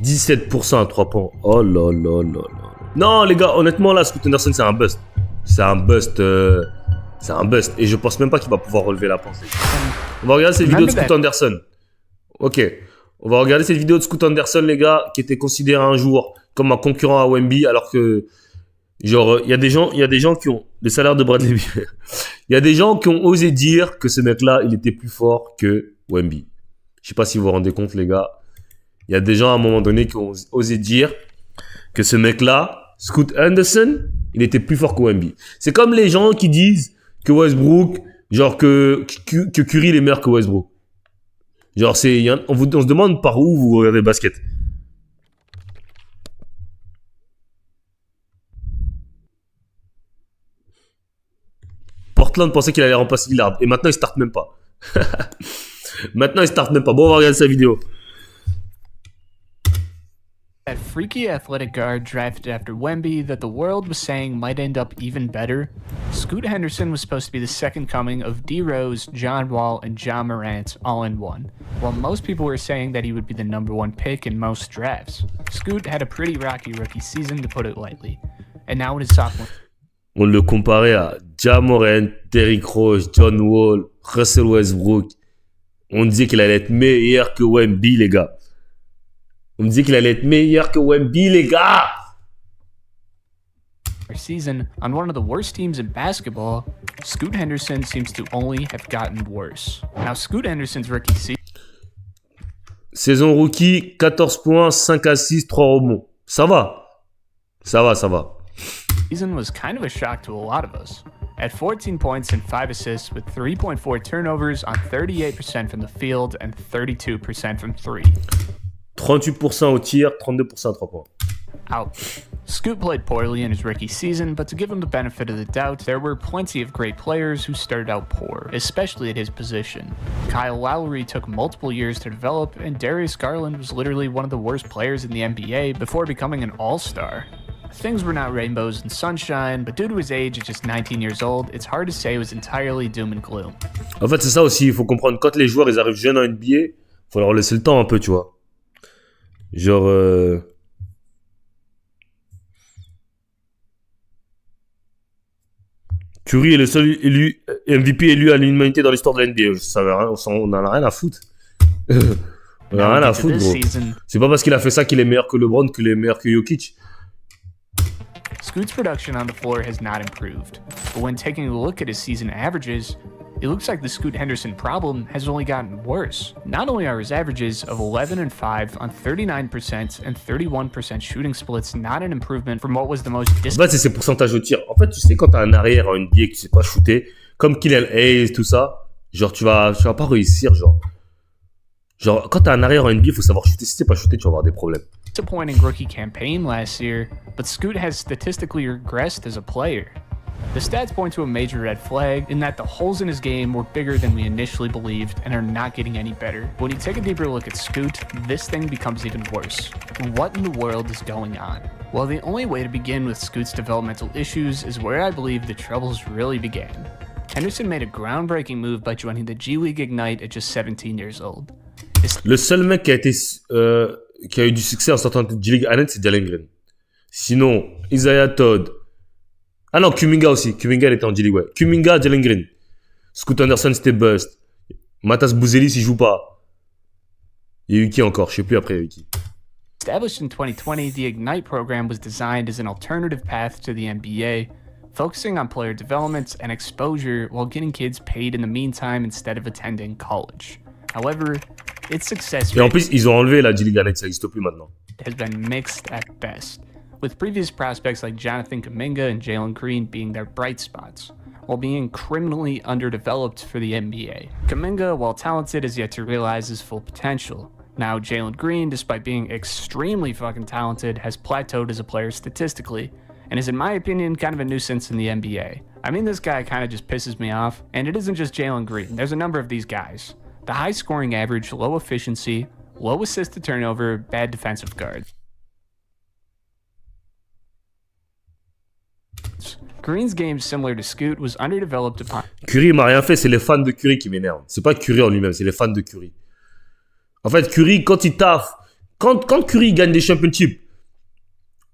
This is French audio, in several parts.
17% à 3 points. Oh là là là là. Non, les gars, honnêtement, là, Scoot Henderson, c'est un bust. C'est un bust. C'est un bust. Et je pense même pas qu'il va pouvoir relever la pensée. On va regarder cette vidéo de Scoot Henderson. Ok. On va regarder cette vidéo de Scoot Henderson, les gars, qui était considéré un jour comme un concurrent à Wemby, alors que, genre, il y a des gens qui ont le salaire de Bradley Beal. Il y a des gens qui ont osé dire que ce mec-là, il était plus fort que Wemby. Je sais pas si vous vous rendez compte, les gars. Il y a des gens à un moment donné qui ont osé dire que ce mec-là, Scoot Henderson, il était plus fort que Wemby. C'est comme les gens qui disent que Westbrook, genre que Curry il est meilleur que Westbrook. Genre, on se demande par où vous regardez le basket. Portland pensait qu'il allait remplacer Lillard. Et maintenant, il starte même pas. Maintenant, il starte même pas. Bon, on va regarder sa vidéo. That freaky athletic guard drafted after Wemby that the world was saying might end up even better. Scoot Henderson was supposed to be the second coming of Gros, John Wall, and John Morant all in one. While most people were saying that he would be the #1 pick in most drafts, Scoot had a pretty rocky rookie season to put it lightly. And now in his sophomore... On le comparait à Ja Morant, Derrick Rose, John Wall, Russell Westbrook. On disait qu'il allait être meilleur que Wemby, les gars. On me disait qu'il allait être meilleur que Wemby, les gars. Season on one of the worst teams in basketball, Scoot Henderson seems to only have gotten worse. Now, Scoot Henderson's rookie season. Saison rookie, 14 points, 5 assists, 3 rebonds. Ça va. Ça va, ça va. Season was kind of a shock to a lot of us. At 14 points and 5 assists with 3.4 turnovers on 38% from the field and 32% from 3. 38% au tir, 32% à 3 points. Ouch. Scoot played poorly in his rookie season, but to give him the benefit of the doubt, there were plenty of great players who started out poor, especially at his position. Kyle Lowry took multiple years to develop, and Darius Garland was literally one of the worst players in the NBA before becoming an all-star. Things were not rainbows and sunshine, but due to his age at just 19 years old, it's hard to say it was entirely doom and gloom. En fait, c'est ça aussi, il faut comprendre, quand les joueurs ils arrivent jeunes en NBA, il faut leur laisser le temps un peu, tu vois. Genre... Curry est le seul élu, MVP élu à l'humanité dans l'histoire de la NBA. On en a rien à foutre. On en a rien à foutre, gros. C'est pas parce qu'il a fait ça qu'il est meilleur que LeBron qu'il est meilleur que Jokic. Scoot's production on the floor has not improved, but when taking a look at his season averages, it looks like the Scoot Henderson problem has only gotten worse. Not only are his averages of 11 and 5 on 39% and 31% shooting splits not an improvement from what was the most En fait, c'est ses pourcentages au tir. En fait, tu sais, quand t'as un arrière en NBA qui sait pas shooter, comme Kylian Hayes, tout ça, genre, tu vas pas réussir, genre. Genre, quand t'as un arrière en NBA, il faut savoir shooter. Si tu sais pas shooter, tu vas avoir des problèmes. Disappointing rookie campaign last year, but Scoot has statistically regressed as a player. The stats point to a major red flag in that the holes in his game were bigger than we initially believed and are not getting any better. When you take a deeper look at Scoot, this thing becomes even worse. What in the world is going on? Well, the only way to begin with Scoot's developmental issues is where I believe the troubles really began. Henderson made a groundbreaking move by joining the G League Ignite at just 17 years old. Le seul mec qui a eu du succès en sortant de G League Ignite, c'est Jalen Green. Sinon, Isaiah Todd. Ah non, Kuminga aussi. Kuminga, il était en G-League, ouais. Kuminga, Jalen Green. Scoot Henderson, c'était bust. Matas Bouzelis, il joue pas. Il y a eu qui encore? Je sais plus après, il y a eu qui. Established in 2020, the Ignite program was designed as an alternative path to the NBA, focusing on player development and exposure while getting kids paid in the meantime instead of attending college. However, its success rate... Et en plus, ils ont enlevé la G-League Ignite, ça n'existe plus maintenant. ...has been mixed at best, with previous prospects like Jonathan Kuminga and Jalen Green being their bright spots, while being criminally underdeveloped for the NBA. Kuminga, while talented, is yet to realize his full potential. Now, Jalen Green, despite being extremely fucking talented, has plateaued as a player statistically, and is, in my opinion, kind of a nuisance in the NBA. I mean, this guy kind of just pisses me off, and it isn't just Jalen Green. There's a number of these guys. The high scoring average, low efficiency, low assist to turnover, bad defensive guard. Green's game, similar to Scoot, was underdeveloped upon... Curry m'a rien fait, c'est les fans de Curry qui m'énervent. C'est pas Curry en lui-même, c'est les fans de Curry. En fait, Curry, quand il taffe, Quand Curry gagne des championships,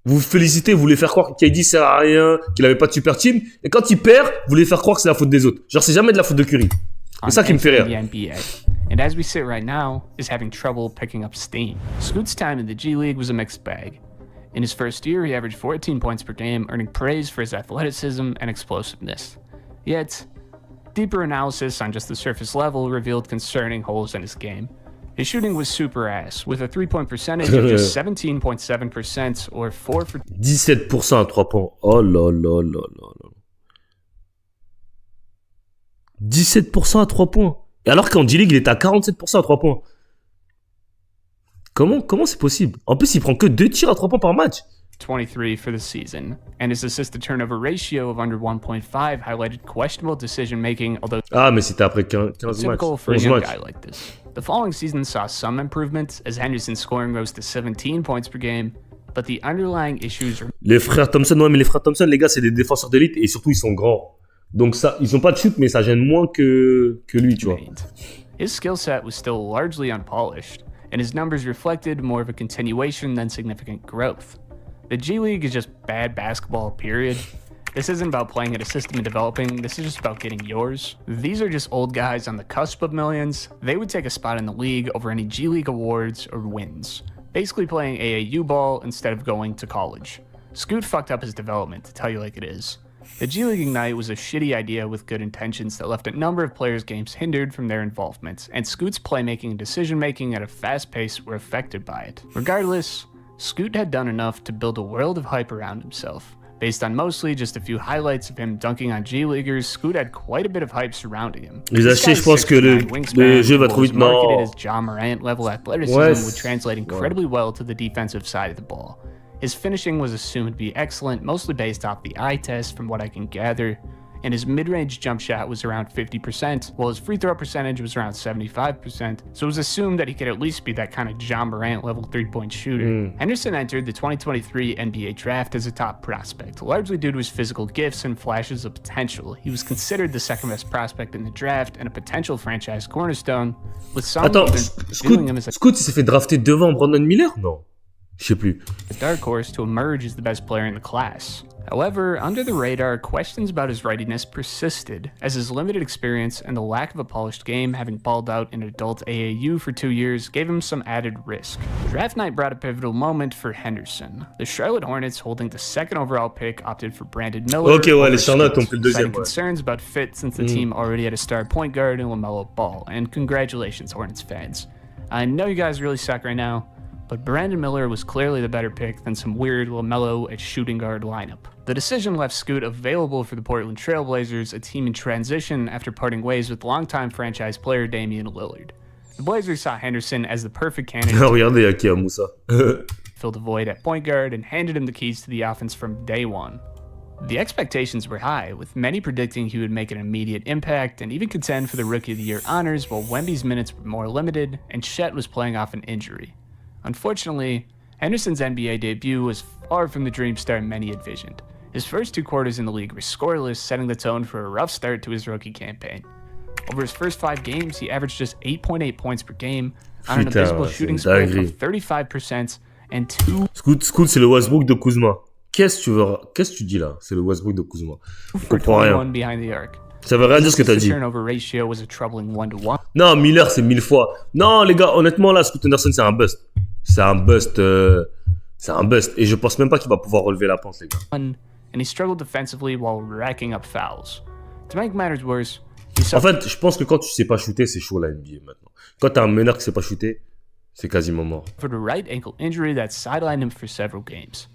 vous vous félicitez, vous voulez faire croire que KD sert à rien, qu'il avait pas de super team. Et quand il perd, vous voulez faire croire que c'est la faute des autres. Genre, c'est jamais de la faute de Curry. C'est ça qui me fait rire. NBA, and as we sit right now, is having trouble picking up steam. Scoot's time in the G League was a mixed bag. In his first year, he averaged 14 points per game, earning praise for his athleticism and explosiveness. Yet, deeper analysis on just the surface level revealed concerning holes in his game. His shooting was super ass, with a 3-point percentage of just 17.7% or 4 for 17% à 3 points. Oh là là là là là. 17% à 3 points. Et alors qu'en G-League, il est à 47% à 3 points. Comment c'est possible? En plus, il prend que 2 tirs à 3 points par match. 23 for the season, and his assist-to-turnover ratio of under 1.5 highlighted questionable decision-making, although Ah, mais c'était après 15 matchs. typical for a 11 young matchs. guy like this. The following season saw some improvement as Henderson's scoring rose to 17 points per game, but the underlying issues Les frères Thompson, ouais, mais les frères Thompson, les gars, c'est des défenseurs d'élite et surtout, ils sont grands. Donc, ça, ils ont pas de shoot, mais ça gêne moins que lui, tu vois. remained. His skill set was still largely unpolished, and his numbers reflected more of a continuation than significant growth. The G League is just bad basketball, period. This isn't about playing at a system and developing, this is just about getting yours. These are just old guys on the cusp of millions. They would take a spot in the league over any G League awards or wins. Basically playing AAU ball instead of going to college. Scoot fucked up his development, to tell you like it is. The G League Ignite was a shitty idea with good intentions that left a number of players' games hindered from their involvement, and Scoot's playmaking and decision-making at a fast pace were affected by it. Regardless, Scoot had done enough to build a world of hype around himself. Based on mostly just a few highlights of him dunking on G-Leaguers, Scoot had quite a bit of hype surrounding him. Les achets, je pense que le jeu va trop vite. Marketed Non. as John Morant level athleticism Ouais, would translate incredibly well to the defensive side of the ball. His finishing was assumed to be excellent, mostly based off the eye test from what I can gather, and his mid-range jump shot was around 50%, while his free throw percentage was around 75%, so it was assumed that he could at least be that kind of John Morant level 3-point shooter. Henderson entered the 2023 NBA draft as a top prospect, largely due to his physical gifts and flashes of potential. He was considered the second best prospect in the draft and a potential franchise cornerstone, with some Attends, even viewing him as Scoot, il s'est fait drafter devant Brandon Miller? Non. Je sais plus. a dark horse to emerge as the best player in the class. However, under the radar, questions about his readiness persisted, as his limited experience and the lack of a polished game, having balled out in adult AAU for 2 years, gave him some added risk. Draft night brought a pivotal moment for Henderson. The Charlotte Hornets, holding the second overall pick, opted for Brandon Miller. Ok, ouais, over les Charlotte ont Scoot, pris le deuxième, citing ouais. concerns about fit since the team already had a star point guard in LaMelo Ball. And congratulations, Hornets fans. I know you guys really suck right now, but Brandon Miller was clearly the better pick than some weird LaMelo at shooting guard lineup. The decision left Scoot available for the Portland Trail Blazers, a team in transition after parting ways with longtime franchise player Damian Lillard. The Blazers saw Henderson as the perfect candidate to Regardez, il y a qui a Moussa. fill the void at point guard and handed him the keys to the offense from day one. The expectations were high, with many predicting he would make an immediate impact and even contend for the Rookie of the Year honors, while Wemby's minutes were more limited and Chet was playing off an injury. Unfortunately, Henderson's NBA debut was far from the dream start many envisioned. His first 2 quarters in the league were scoreless, setting the tone for a rough start to his rookie campaign. Over his first 5 games, he averaged just 8.8 points per game on an Putain, abysmal c'est shooting une split dinguerie. of 35% and 2 Scoot, c'est le Westbrook de Kuzma. Qu'est-ce que tu dis là? C'est le Westbrook de Kuzma. Je for comprends rien. 21 behind the arc. Ça veut rien dire ce que t'as His dit. turnover ratio was a troubling 1-to-1. Non, Miller, c'est 1000 fois. Non, les gars, honnêtement, là, Scoot Henderson, c'est un bust. C'est un bust. C'est un bust. Et je pense même pas qu'il va pouvoir relever la pente, les gars. And he struggled defensively while racking up fouls. To make matters worse, he En suffered fait, je pense que quand tu sais pas shooter, c'est chaud la NBA maintenant. Quand t'as un meneur qui sait pas shooter, c'est quasiment mort. a right ankle injury that sidelined him for several games.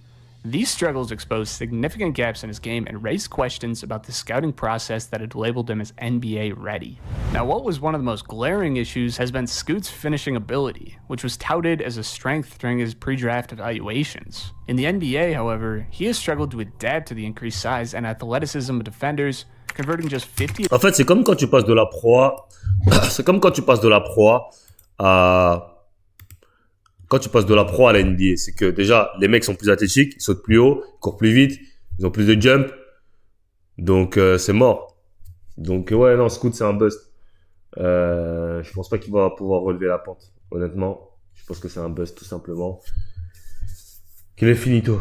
These struggles exposed significant gaps in his game and raised questions about the scouting process that had labeled him as NBA ready. Now, what was one of the most glaring issues has been Scoot's finishing ability, which was touted as a strength during his pre-draft evaluations. In the NBA, however, he has struggled to adapt to the increased size and athleticism of defenders, converting just 50 En fait, c'est comme quand tu passes de la proie. C'est comme quand tu passes de la proie à. Quand tu passes de la proie à la NBA, c'est que déjà, les mecs sont plus athlétiques, ils sautent plus haut, ils courent plus vite, ils ont plus de jump. Donc, c'est mort. Donc, ouais, non, Scoot, c'est un bust. Je pense pas qu'il va pouvoir relever la pente, honnêtement. Je pense que c'est un bust tout simplement. Qu'il est finito.